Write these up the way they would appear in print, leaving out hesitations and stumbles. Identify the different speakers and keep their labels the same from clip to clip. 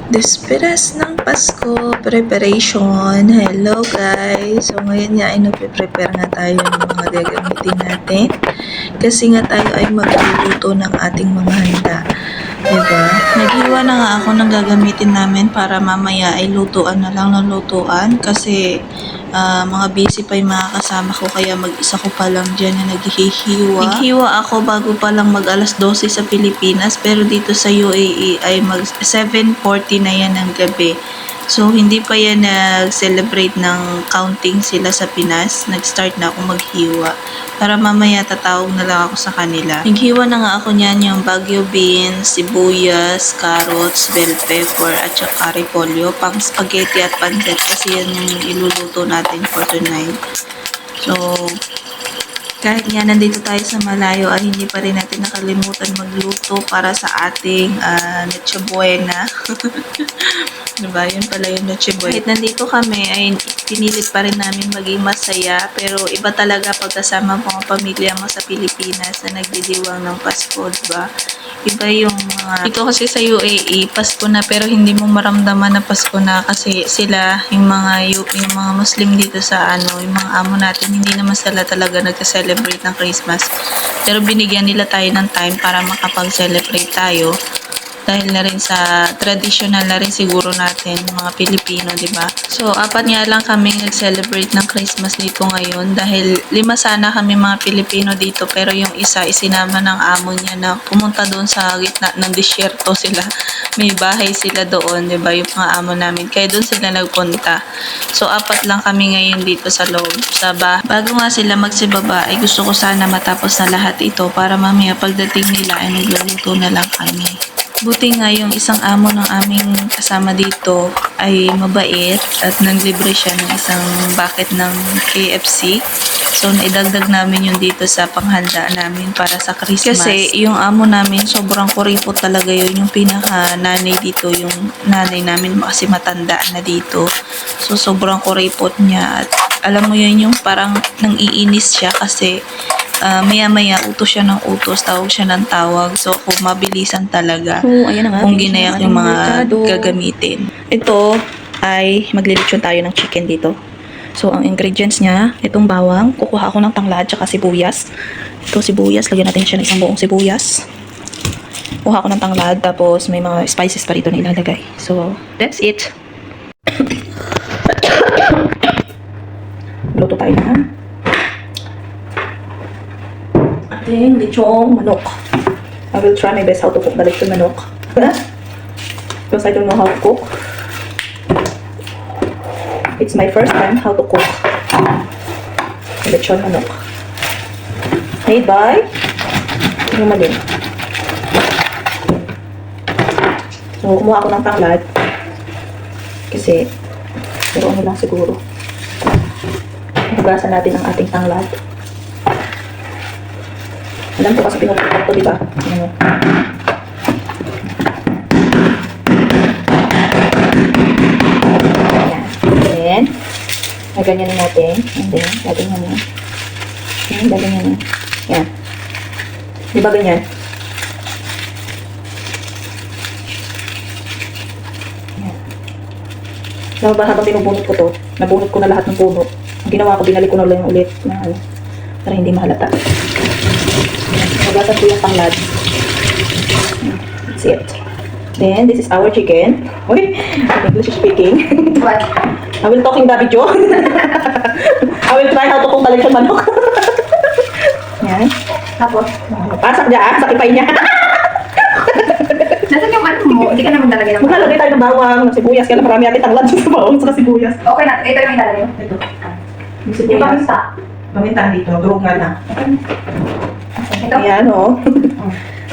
Speaker 1: Desperas ng Pasko preparation. Hello guys! So ngayon nga ay nagpe-prepare nga tayo ng mga gagamitin natin. Kasi nga tayo ay magluluto ng ating mga handa. Diba? Naghiwa na nga ako ng gagamitin namin para mamaya ay lutuan na lang ng lutuan. Kasi mga busy pa yung mga kasama ko kaya mag-isa ko pa lang dyan na naghihiwa. Naghiwa ako bago pa lang mag alas 12 sa Pilipinas pero dito sa UAE ay mag 7:40 na yan ng gabi. So, hindi pa yan nag-celebrate ng counting sila sa Pinas. Nag-start na ako maghiwa. Para mamaya tatawag na lang ako sa kanila. Naghiwa na nga ako niyan yung Baguio beans, sibuyas, carrots, bell pepper, at saka repolyo. Pang spaghetti at pancit kasi yan yung iluluto natin for tonight. So, kahit nga nandito tayo sa malayo ay hindi pa rin natin nakalimutan magluto para sa ating Noche Buena. Diba? Yun pala yung Noche Buena. Kahit nandito kami ay pinilit pa rin namin maging masaya pero iba talaga pagkasama mga pamilya mo sa Pilipinas na nagdidiwang ng Pasko, diba? Iba yung mga... Dito kasi sa UAE, Pasko na pero hindi mo maramdaman na Pasko na kasi sila, yung mga Muslim dito sa yung mga amo natin, hindi naman sila talaga nagka-celebrate ng Christmas. Pero binigyan nila tayo ng time para makapag-celebrate tayo. Dahil na rin sa traditional na rin siguro natin, mga Pilipino, di ba? So, 4 nga lang kami nag-celebrate ng Christmas dito ngayon dahil 5 sana kami mga Pilipino dito pero yung isa isinama ng amo niya na pumunta doon sa gitna ng disyerto sila. May bahay sila doon, di ba? Yung mga amo namin. Kaya doon sila nagpunta. So, 4 lang kami ngayon dito sa loob, sa bahay. Bago nga sila magsibaba, ay gusto ko sana matapos na lahat ito para mamaya pagdating nila ay nagluluto na lang kami. Buti nga yung isang amo ng aming kasama dito ay mabait at nanglibre siya ng isang bucket ng KFC. So, naidagdag namin yun dito sa panghanda namin para sa Christmas. Kasi yung amo namin, sobrang kuripot talaga yun. Yung pinaka-nanay dito, yung nanay namin kasi matanda na dito. So, sobrang kuripot niya. At alam mo yun, yung parang nang-iinis siya kasi maya-maya utos siya ng utos, tawag siya ng tawag. So, kung mabilisan talaga kung ginayak yung mga gagamitin. Ito ay maglilitsyon tayo ng chicken dito. So, ang ingredients niya, itong bawang, kukuha ako ng tanglad tsaka sibuyas. Ito sibuyas, lagyan natin siya ng isang buong sibuyas. Kuha ako ng tanglad, tapos may mga spices pa rito na ilalagay. So, that's it. Luto tayo na ating lechong manok. I will try my best how to cook the lechong manok. Because I don't know how to cook. It's my first time how to cook lechong manok. Made by Humalin. So, kumuha ako ng tanglad. Kasi, pero ano lang siguro. Hugasan natin ang ating tanglad. Alam ko kasi pinuputok ko, diba? Ayan. And then, ganyanin natin. And then, gaganyan yan. Ayan, gaganyan yan. Ayan. Diba ganyan? Ayan. Alam mo ba, habang binubunot ko to, nabunot ko na lahat ng puno. Ang ginawa ko, binalik ko na lang ulit na para hindi mahalata. Magasan ko yung tanglad. That's it. Then, this is our chicken. Uy, English speaking.
Speaker 2: What?
Speaker 1: I will talk in Davidjo. I will try how to cook talent sa manok. Yan.
Speaker 2: Tapos?
Speaker 1: Pasak dyan, sa kipay niya.
Speaker 2: Nasaan yung ano mo? Hindi ka naman talagay ng
Speaker 1: Maglalagay tayo ng bawang, ng sibuyas. Kaya marami natin tanglad sa bawang sa sibuyas.
Speaker 2: Okay na, ito yung ilalagay mo.
Speaker 1: Ito.
Speaker 2: Yung paminta.
Speaker 1: Paminta dito, durog nga na.
Speaker 2: Ito?
Speaker 1: Ayan, o.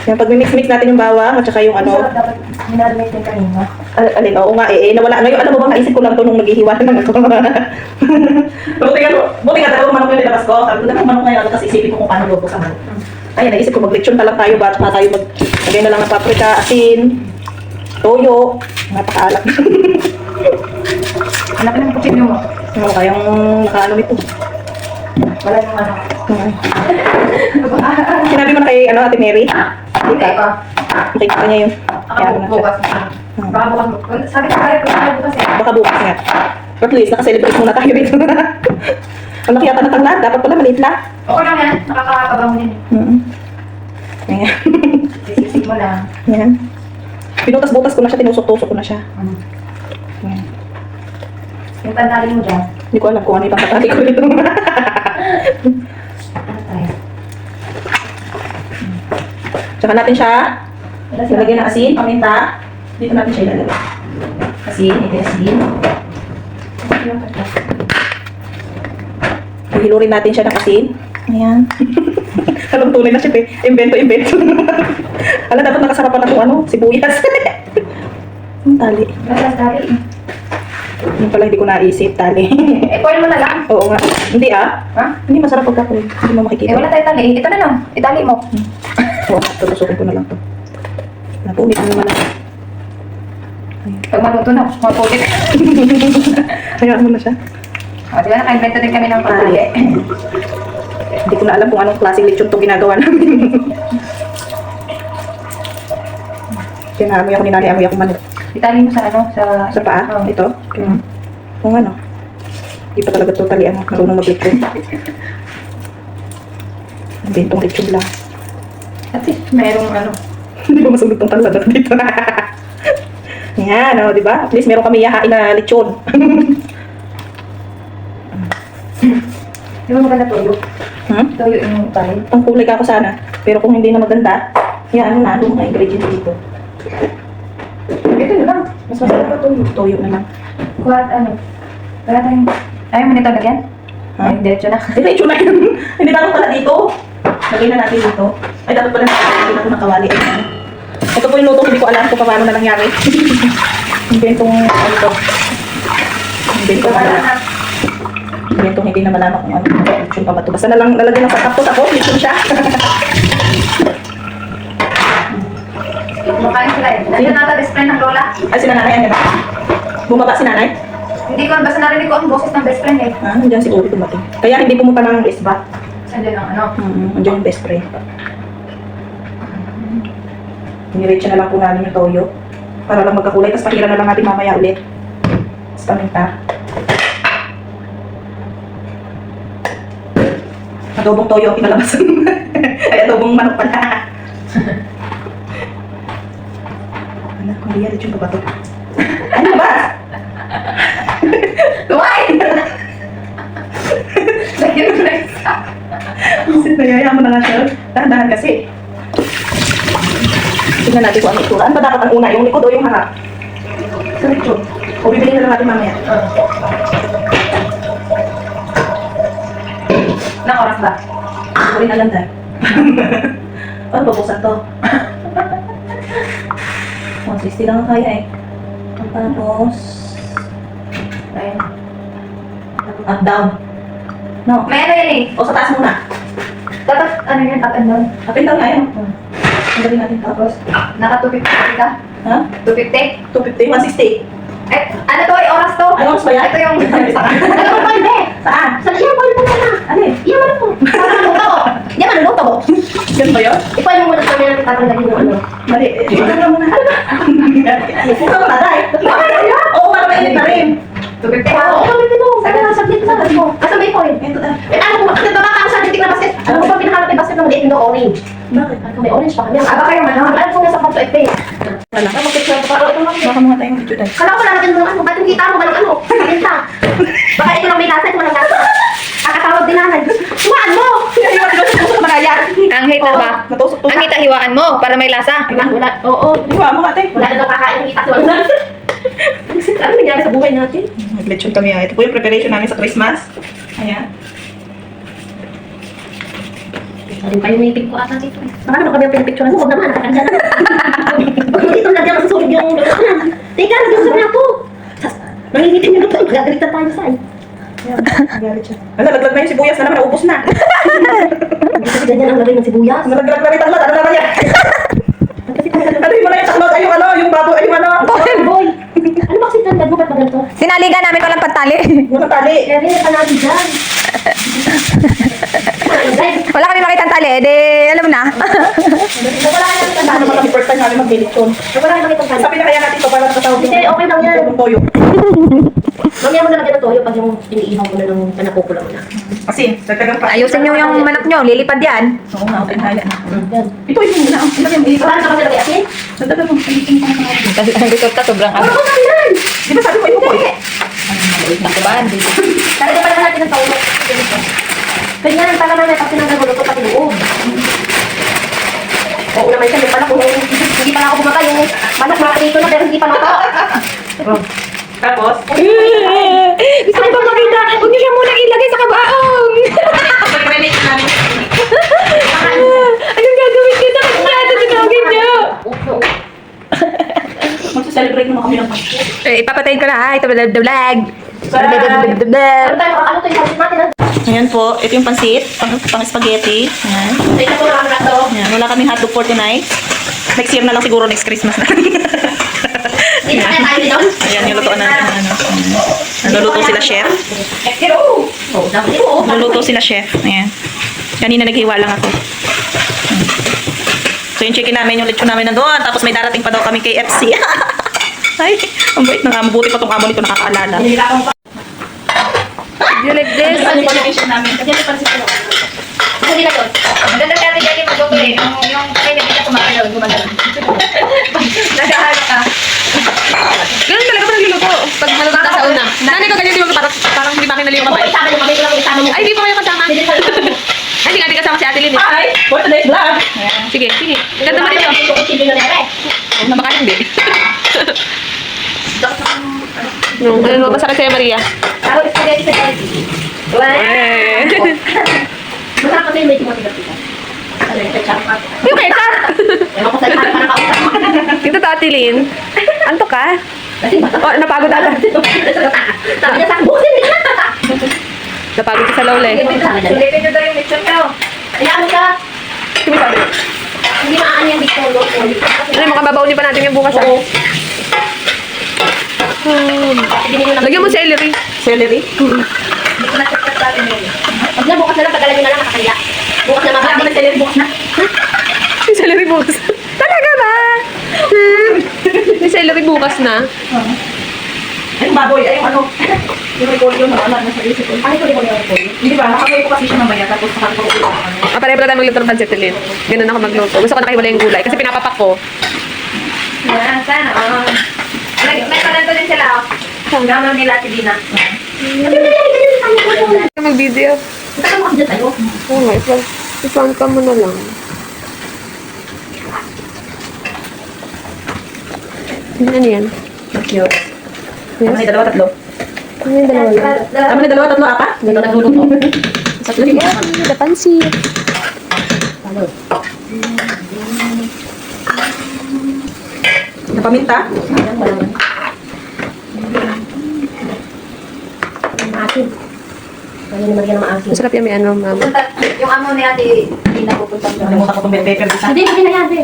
Speaker 1: Yan, pag mix-mix natin yung bawang at saka yung ano.
Speaker 2: Sarap dapat minalimate yung kanina.
Speaker 1: Alin, oo nga nawala. Ngayon, alam mo ba, naisip ko lang ito nung maghihiwa ng ako. Buti nga dalawang manok yung nilabas ko. Sabi ko, dalawang manok na yan kasi isipin ko kung paano luto sa manok. Ayan, naisip ko mag-lechon na lang tayo ba? Tayo lagay na lang ng paprika, asin, toyo. Napakaalat.
Speaker 2: Hanapin ng kutsilyo mo.
Speaker 1: Ano kayang nakaano nito?
Speaker 2: Wala yung ano.
Speaker 1: Sinabi mo na kay Ate Mary?
Speaker 2: Hindi ka.
Speaker 1: Nakikita niya yun.
Speaker 2: Ako bukas. Baka bukas mo. Sabi ko kaya ko bukas eh.
Speaker 1: Baka bukas nga. At least, nakaselebrate muna tayo rito. Ang laki yata ng tanglad. Dapat pala maliit lang.
Speaker 2: Okay lang yan. Nakakabang din.
Speaker 1: Ayan.
Speaker 2: Sisisig mo lang.
Speaker 1: Ayan. Pinutas-butas ko na siya. Tinusok-tusok ko na siya. Ayan.
Speaker 2: Yung tandali mo dyan.
Speaker 1: Hindi ko alam kung ano yung pangkatali ko rito.
Speaker 2: Ano tayo?
Speaker 1: Tsaka natin siya. Lalagyan ng asin, paminta. Dito natin siya ilalagay. Asin, ito yung asin. Hihilurin natin siya ng asin. Ayan. Alam tunay na siya, eh. Invento. Alam, dapat nakasarapan na itong ano, sibuyas. Ang tali.
Speaker 2: Nasa tali.
Speaker 1: Yung pala, hindi ko naisip, tali.
Speaker 2: Eh, coil mo na lang.
Speaker 1: Oo nga. Hindi ah.
Speaker 2: Ha?
Speaker 1: Hindi masarap pagkakulit. Hindi mo makikita.
Speaker 2: Eh, wala tayo tali. Ito na lang. Itali mo.
Speaker 1: Oo nga, tutusukin ko na lang to. Napunit na naman lang.
Speaker 2: Pag maluto na, mapulit.
Speaker 1: Hayaan mo na siya.
Speaker 2: O, di ba naka-invento din kami ng tali.
Speaker 1: Hindi ko na alam kung anong klaseng lechon itong ginagawa namin. Kaya nga, amoy ako ni nanay, amoy ako manok.
Speaker 2: Itali mo sa ano?
Speaker 1: Sa paa?
Speaker 2: Oo.
Speaker 1: Ito? Kung ano. Hindi pa talaga totally ano, marunong mag-lechon. Hindi itong lechon lang.
Speaker 2: At least, merong ano.
Speaker 1: Hindi ba masunod itong talad dito? Yan, di ba? At least meron kami yahain na lechon.
Speaker 2: Di ba maganda toyo? Toyo yung tali.
Speaker 1: Ang kulay ka ako sana. Pero kung hindi na maganda, yan, ano na, ano mga ingredients dito.
Speaker 2: Ito na lang.
Speaker 1: Mas masarap pa toyo. Toyo na lang.
Speaker 2: Kuha ano? Wala tayong... Ayaw mo nito lagyan?
Speaker 1: Ha?
Speaker 2: Ay, diretso na.
Speaker 1: Hindi, lechon na yun. Hindi dapat pala dito. Lagay na natin dito. Ay, dapat pala natin ako ng kawali. Ayan. Ito po yung luto, hindi ko alam kung paano na nangyari. Inventong, ano to? Inventong, inventong hindi na malaman kung ano. Lechon pa ba ito? Basta nalang nalagyan ng patapos ako, lechon siya.
Speaker 2: Kumakain sila eh. Nandiyan nata best friend ng Lola.
Speaker 1: Ay, si nanay, yan ba? Bumaba si nanay?
Speaker 2: Hindi ko, basta narinig ko ang boses ng best friend eh.
Speaker 1: Ah, nandiyan si Uri dumating. Kaya hindi pumunta ng isbat.
Speaker 2: Nandiyan ang ano.
Speaker 1: Nandiyan yung best friend. Nirecha na lang po namin yung toyo. Para lang magkakulay. Tapos pakira na lang natin mamaya ulit. Tapos paminta. Adobong toyo ang pinalabasan. Ay, adobong manok pala. Ano, hindi yan. Lechon pa ba ito? Ano ba?
Speaker 2: Tumain! Lagyan ko na isa.
Speaker 1: Nayaya mo na nga siya. Dahan-dahan kasi. Tignan natin kung ano itsura. Ano ba dapat ang una? Yung likod o yung harap? Sa lechon. O bibili na lang natin mamaya.
Speaker 2: Nang oras ba?
Speaker 1: Uri na lang tayo. Ano babusan to? 160 lang ang kaya eh. Tapos...
Speaker 2: Ayun.
Speaker 1: Up, down. No.
Speaker 2: May ano yun eh.
Speaker 1: O sa taas muna.
Speaker 2: Dapat ano yun, up and down.
Speaker 1: Up and down nga yun. Tanggalin natin to.
Speaker 2: Tapos, naka 250 ka?
Speaker 1: Ha?
Speaker 2: 250?
Speaker 1: 250, 160.
Speaker 2: Eh, ano to? Ay, oras to?
Speaker 1: Ay, oras ba yan?
Speaker 2: Ito yung...
Speaker 1: Ano ba hindi? Saan? Sa shampoo mo na. Ano eh? Yung ano mo?
Speaker 2: Parang luto. Yan, ano luto?
Speaker 1: Yan ba yun?
Speaker 2: Ipain mo muna sa mga tatanggalin yung ano.
Speaker 1: Mali. Tanggal muna. Ano ba? Huwag ka matay. Oo, para mainit na rin.
Speaker 2: 250?
Speaker 1: Oo, gawin mo.
Speaker 2: Sabi na, sablit sa mo. Asa may coin?
Speaker 1: Ito na.
Speaker 2: Eh, ano kung bakit ba ang sa titik na basket? Ano ba pinahanap yung basket ng maliit na orange?
Speaker 1: Bakit?
Speaker 2: Ano may orange pa kami? Aba kayo man, alam ko nasa pagso FA.
Speaker 1: Wala. Baka mga tayong video dahil.
Speaker 2: Kala ko lalagyan mo ng ano, ba't yung kita mo ba ng ano? Kalinta. Baka ito lang may lasa, ito walang lasa. Kakatawag din nanay. Hiwaan mo! Ang hita ba?
Speaker 1: Natusok-tusok.
Speaker 2: Ang hita hiwaan mo para may lasa. Wala. Oo.
Speaker 1: Diba mo ate?
Speaker 2: Wala na daw kakain ng hita. Wala. Ano nangyari sa buhay natin?
Speaker 1: Nag-lechon kami. Ito po yung preparation namin sa Christmas. Ayan.
Speaker 2: Ano kayo may ko ata dito? Baka naman kami ang pinipicturean mo. Huwag naman. Nakakanda na. Huwag mo dito lagyan masusunod yung... Teka, nag-usap na ako. Nangingitin yung luto. Gagalitan tayo sa ay.
Speaker 1: Ayan. Galit siya. Nalaglag na yung sibuyas na naman. Naubos na.
Speaker 2: Hindi kasi ganyan ang lagay ng sibuyas.
Speaker 1: Nalaglag na rin taklad. Ano naman yan? Ano yung mga yung taklad? Ay yung ano? Yung baboy? Ay yung ano?
Speaker 2: Boy! Ano ba kasi tandad mo? Ba't ba ganito?
Speaker 3: Sinaligan namin walang pagtali.
Speaker 1: Yung tali.
Speaker 2: Kaya rin, panalo dyan.
Speaker 3: Wala kami makitang tali, alam mo na.
Speaker 2: Wala kang nakita.
Speaker 4: Ano naman kami first time namin mag-election.
Speaker 2: Wala kang nakita.
Speaker 4: Sabi na kaya natin ito para matawag
Speaker 2: Hindi, okay lang yan.
Speaker 4: yung toyo.
Speaker 2: Mamaya mo na lagyan ng toyo pag yung iniihaw mo na ng panapupula mo na.
Speaker 4: Kasi, nagtagang pa.
Speaker 3: Ayusin nyo yung manok nyo, lilipad yan.
Speaker 4: Oo nga, okay na yan.
Speaker 2: Yan.
Speaker 4: Ito yung muna. Ang lagyan mo.
Speaker 2: Paano ka kasi lagay asin?
Speaker 4: Nagtagang mo.
Speaker 3: Ang gusto ka, sobrang
Speaker 2: Ano ko sabi yan?
Speaker 4: Di ba sabi mo yung toyo?
Speaker 2: Talaga pala natin ng toyo. Ganyan, pala naman kasi nang naguluto pati loob. Oo naman siya, yung pala kung hindi pala ako bumaka yung manok makikito na pero hindi pa maka.
Speaker 4: Tapos,
Speaker 3: Gusto ko ba makita? Huwag nyo siya muna ilagay sa kabaong.
Speaker 4: pag-remake namin.
Speaker 3: Anong gagawin ko sa kanya? Tinawagin nyo.
Speaker 4: Mag-celebrate naman kami ng Pasko.
Speaker 3: Ipapatayin ko na ha. Ito the vlog.
Speaker 2: Ano tayo makakalo to yung pansit natin ha?
Speaker 4: Ayan po, ito yung pansit, pang spaghetti. Ayan.
Speaker 2: Ito po lang na to.
Speaker 4: Ayan, wala kaming hotdog for tonight. Next year na lang siguro, next Christmas na.
Speaker 2: Hindi na tayo dito.
Speaker 4: Ayan, yung lutoan natin. Naluluto sila chef.
Speaker 2: Oo, dapat ito.
Speaker 4: Naluluto sila chef. Ayan. Kanina naghiwa lang ako. So yung chicken namin, yung lechon namin nandoon. Tapos may darating pa daw kami KFC. Ay, ang bait ng amo. Buti pa itong amo nito nakakaalala.
Speaker 3: You like this?
Speaker 4: Ano yung qualification namin?
Speaker 2: Kasi may pansit ko. Kasi nila to.
Speaker 3: Maganda dati dati magluto eh. Yung kaya na kita kumakain, gumagano. Nagahalo ka. Ganun talaga pa nagluluto. Pag maluto ka sa una. Nanay ko ganyan, di ba parang hindi makinali yung kamay.
Speaker 2: Isama mo kami, wala ko isama mo.
Speaker 3: Ay, di pa kayo kasama.
Speaker 2: Hindi pa kayo.
Speaker 3: Ay, hindi nga di kasama si Ate Lynn eh.
Speaker 4: Hi! For today's vlog!
Speaker 3: Sige, sige. Ganda mo rin yun.
Speaker 2: Ito ko sili na nere.
Speaker 3: Baka hindi. No, ano, masakit sa'yo, Maria.
Speaker 2: Ako spaghetti sa spaghetti.
Speaker 3: Eh.
Speaker 2: Masarap kasi yung medyo matigas-tigas. Ano yung ketchup?
Speaker 3: Yung ketchup.
Speaker 2: Ewan ko sa'yo, parang kausap.
Speaker 3: Ito to, Ate Lynn. Anto ka?
Speaker 2: Kasi basta.
Speaker 3: Oh, napagod ata.
Speaker 2: Sabi niya sa busin nila.
Speaker 3: Napagod ka sa lawla eh.
Speaker 2: Silipin nyo daw yung lechon daw. Hayaan mo siya.
Speaker 3: Sumisabi.
Speaker 2: Hindi maaan yung dito.
Speaker 3: Ano, makababaunin pa natin yung bukas ah.
Speaker 2: Oo.
Speaker 3: Lagyan mo celery.
Speaker 4: Celery?
Speaker 2: Hindi ko na-check sa atin yun. Huwag na bukas na lang, tagalan nyo na lang nakakaya. Bukas na
Speaker 4: Kaya mo
Speaker 2: mabalik.
Speaker 4: na celery bukas na.
Speaker 3: May celery bukas. Talaga ba? May celery bukas na.
Speaker 4: Ay, yung baboy, ay yung ano. Yung repolyo na wala na sa isip ko.
Speaker 2: Ano ko rin ko yung
Speaker 4: Hindi ba? Nakakaway ko kasi siya ng bayan tapos nakakaway ko.
Speaker 3: Pareho pala tayo magluto ng pancit Lynn. Ganun ako magluto. Gusto ko nakahiwalay yung gulay kasi pinapapak ko.
Speaker 2: Yan, sana. May talento din sila. Gano'n nila si Dina.
Speaker 3: Mag-video.
Speaker 2: Saka mo kasi dyan tayo.
Speaker 3: Oo nga, i-front cam mo na lang. Ano yan?
Speaker 4: Cute.
Speaker 3: Yes?
Speaker 4: Tama na dalawa, tatlo.
Speaker 3: Ano yung dalawa yan?
Speaker 4: Tama na dalawa, tatlo, apat?
Speaker 2: Dito nagluluto.
Speaker 4: Tatlo din.
Speaker 3: The pancit.
Speaker 4: Napaminta?
Speaker 2: Maasin. Ano naman yan ang maasin?
Speaker 3: Masarap yan, may ano, mama.
Speaker 2: Yung amo ni ate, hindi na pupunta siya.
Speaker 4: Nalimutan ko itong bell pepper isa.
Speaker 2: Hindi na yan, be.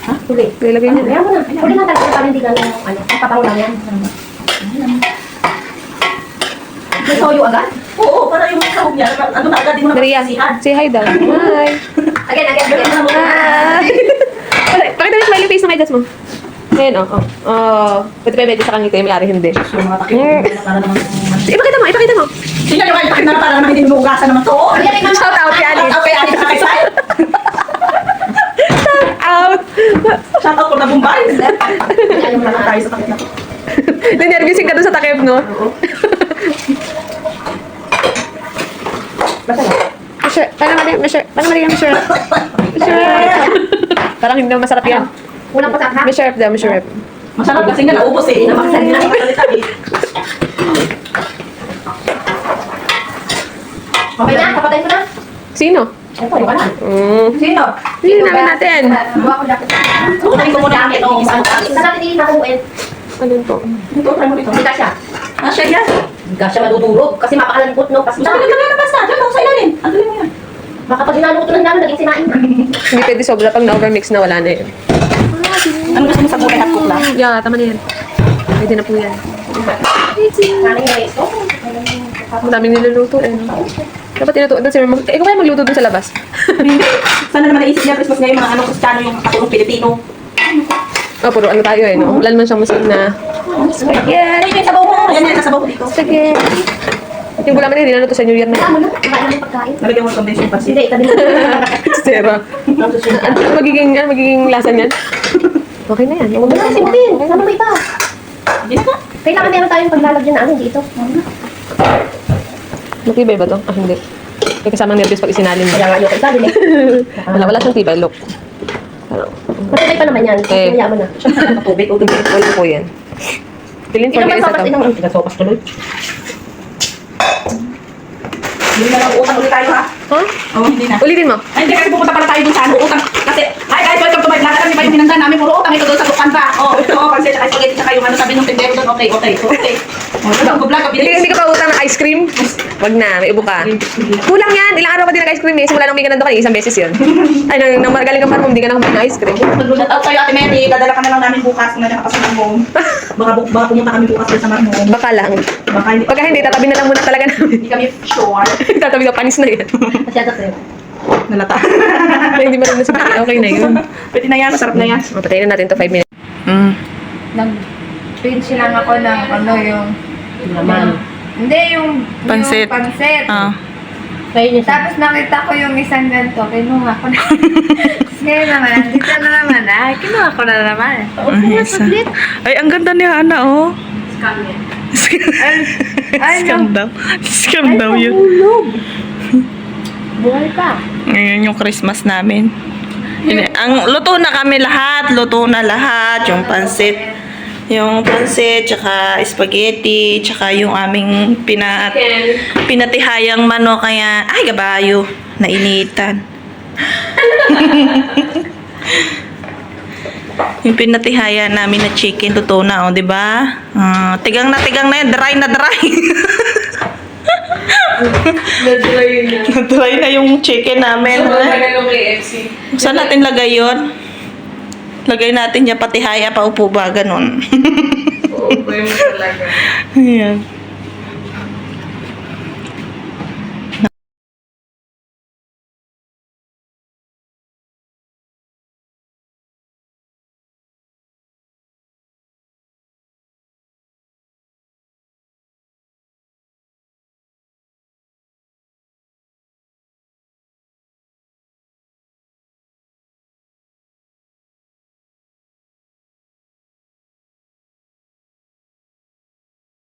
Speaker 2: Ha? Huli.
Speaker 3: Lalagay niyo.
Speaker 2: Kaya mo na. Huli na talaga para hindi gano'n ano. Papapaw lang yan. May toyo agad?
Speaker 4: Oo, para yung sahog niya. Ano na agad, di mo na
Speaker 3: Maria,
Speaker 4: pagsisihan.
Speaker 3: say hi daw. Hi.
Speaker 2: Again.
Speaker 3: Hi. Pakita mo yung smiley face ng medyas mo. Ayan, oh. Oh. Pwede pa yung medyas sa kangiti, may ari hindi.
Speaker 4: So, mga takip, para naman.
Speaker 3: Ipakita mo, ipakita mo.
Speaker 4: Tingnan nyo kayo, takip na para naman hindi hinugasan naman to.
Speaker 3: Shout out kay Alice.
Speaker 4: Shout out kay Alice sa kaisay.
Speaker 3: Out.
Speaker 4: Shout out for the Bombay.
Speaker 2: Ayaw mo na
Speaker 4: Tayo sa takip na to.
Speaker 3: Ninervising ka doon sa takip, no?
Speaker 4: Basta lang.
Speaker 3: Masher, paano Maria, masher? Parang hindi naman masarap yan.
Speaker 2: Walang pasak ha?
Speaker 3: Masherap daw, masherap.
Speaker 4: Masarap kasi nga naubos eh. Namaksan na yung salita eh.
Speaker 2: Okay na, kapatayin ko na.
Speaker 3: Sino?
Speaker 2: Ito, yung kanan.
Speaker 4: Sino?
Speaker 3: Hindi namin natin.
Speaker 2: Buwa ko dapat.
Speaker 4: Kukunin ko muna ang ito.
Speaker 2: Sa natin hindi nakukuin.
Speaker 3: Ano to?
Speaker 4: Ito, try mo dito.
Speaker 2: Hindi ka siya.
Speaker 4: Ah, siya yan.
Speaker 2: Hindi ka siya madudurog. Kasi mapakalambot, no? Kasi
Speaker 4: Sabi na lang basta. Diyan ako sa ilalim. Ang galing mo yan.
Speaker 2: baka pag hinalo ko ito ng dami, naging sinain na.
Speaker 3: Hindi pwede sobra pag na-overmix na wala na yun.
Speaker 4: Ano gusto mo sa buhay hot cook lang?
Speaker 3: Yeah, tama na yan. Pwede na po yan.
Speaker 2: Namin yung resto.
Speaker 3: Madaming niluluto eh. No? Dapat tinutuon doon si Mama. Ikaw kaya magluto doon sa labas.
Speaker 4: Hindi. Sana naman naisip niya Christmas ngayon mga ano Kristiyano yung katulong Pilipino.
Speaker 3: Oh, puro ano tayo eh, no? Wala naman siyang Muslim na...
Speaker 4: Spaghetti. Ay, yung sabaw mo. Yan yan, sasabaw ko dito.
Speaker 3: Spaghetti. Yung gulaman na hindi na to sa New Year na.
Speaker 2: Tama na, kumain ng pagkain.
Speaker 4: Nalagyan mo ng condensed yung pansit.
Speaker 2: Hindi, itabi mo.
Speaker 3: Sarah. Ano magiging lasa niyan? Okay na yan.
Speaker 2: Huwag na kasi mo din. Sama mo iba.
Speaker 4: Hindi na ka.
Speaker 2: Kailangan meron tayong paglalagyan na ano dito.
Speaker 3: Matibay ba to? Ah, hindi. May kasamang nervous pag isinalin mo.
Speaker 2: Kaya nga yung pagkain eh.
Speaker 3: Wala siyang tibay. Look.
Speaker 2: Matibay pa naman yan.
Speaker 3: Eh.
Speaker 2: Kaya mo na.
Speaker 4: Tubig o tubig.
Speaker 3: Wala po yan. Pilin for
Speaker 2: Ito
Speaker 3: the
Speaker 2: ba
Speaker 3: isa
Speaker 2: sopas?
Speaker 3: to.
Speaker 2: Ito
Speaker 4: Tigasopas tuloy. Hindi na lang utang ulit tayo ha.
Speaker 3: Huh?
Speaker 4: Oo, hindi na.
Speaker 3: Ulitin mo.
Speaker 4: Ay, hindi kasi pupunta pala tayo dun sa ano, utang. Kasi, hi guys, welcome to my vlog. Kasi pa yung pinanda namin, puro utang ito doon sa Tukanta. Oh, ito, pansit, tsaka spaghetti, tsaka yung ano, sabi nung tindero doon, okay. Oh, ito, vlog,
Speaker 3: Hindi ka pa utang ng ice cream? Wag na, may ubo ka. Kulang yan. Ilang araw ka din ng ice cream eh. Simula nung may ganun kanina, isang beses yun. Ay, nang magaling ka pa hindi ka na kumain ng ice cream.
Speaker 4: Mag-shout out sa'yo, Ate Mary. Dadala ka na lang namin bukas kung nandiyan ka pa sa Marmong. Baka pumunta kami bukas doon sa Marmong.
Speaker 3: Baka lang.
Speaker 4: Baka hindi,
Speaker 3: Pagka hindi, tatabi na lang muna talaga namin.
Speaker 4: hindi kami sure.
Speaker 3: Tatabi ka, panis na yan.
Speaker 2: Kasi ito sa'yo.
Speaker 4: Nalata.
Speaker 3: Ay, hindi marunong sa pati. Okay na yun.
Speaker 4: Pwede na yan, masarap na yan.
Speaker 3: Patayin na natin to 5 minutes.
Speaker 5: Nag-pinch lang ako ng ano yung...
Speaker 2: Naman.
Speaker 5: Hindi, yung
Speaker 4: Pansit.
Speaker 5: Yung pansit.
Speaker 2: Kayo niya sa...
Speaker 5: Tapos nakita ko yung isang ganito, kinuha ko na. Tapos ngayon naman, dito na naman, kinuha ko na naman.
Speaker 4: Ay, ang ganda niya, Ana, oh.
Speaker 5: Ay,
Speaker 4: Scam daw. Scam daw yun.
Speaker 2: Buhay pa.
Speaker 4: Ngayon yung Christmas namin. Ang luto na kami lahat. Luto na lahat. Yung pansit. Yung pansit, tsaka spaghetti, tsaka yung aming pinatihayang manok. Kaya, ay, gabayo. Nainitan. Yung pinatihaya namin na chicken, luto na, oh, di ba? Tigang na yan. Dry na dry. Dry na yung chicken namin.
Speaker 3: yung KFC.
Speaker 4: Saan natin lagay yun? Lagay natin niya pati haya pa upo ba, ganun.
Speaker 3: Oo, mo talaga.
Speaker 4: Ayan.